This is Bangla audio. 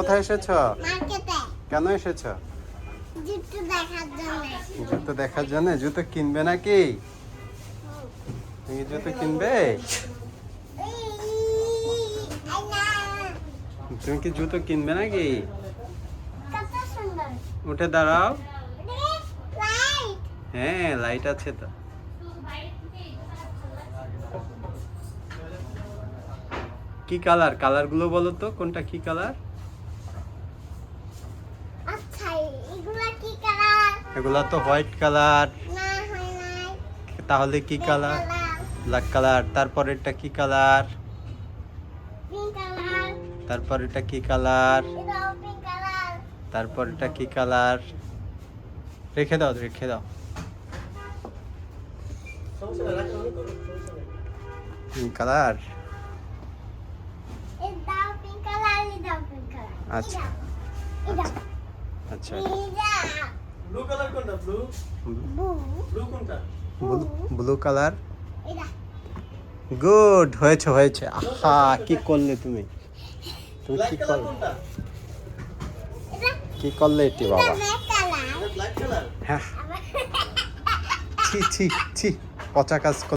কোথায় এসেছো? মার্কেটে। কেন এসেছো? জুতো দেখার জন্য। জুতো দেখার জন্য? জুতো কিনবে নাকি? তুমি জুতো কিনবে? তুমি কি জুতো কিনবে নাকি? কত সুন্দর। উঠে দাঁড়াও। লাইট। হ্যাঁ, লাইট আছে তো। কি কালার? কালারগুলো বলো তো, কোনটা কি কালার? আচ্ছা, এগুলা কি কালার? এগুলা তো হোয়াইট কালার। না, হয় নাই। তাহলে কি কালার? Colour, black colour. তারপরেরটা কি কালার? Pink colour. তারপরেরটা কি কালার? এটাও পিঙ্ক কালার। তারপরেরটা কি কালার? রেখে দাও, রেখে দাও। Pink colour. এটাও পিঙ্ক কালার, এটাও পিঙ্ক কালার। আচ্ছা, এটা, আচ্ছা। এটা। ব্লু কালার কোনটা? ব্লু ব্লু, ব্লু কোনটা? Blue colour. এটা। গুড, হয়েছে হয়েছে। আহা, কি করলে তুমি? তুমি ব্ল্যাক কি কালার করলে? কোনটা? এটা, কি করলে এটি এটা বাবা? Black colour. এটা ব্ল্যাক কালার। হ্যাঁ, আবার ছি ছি ছি, পচা কাজ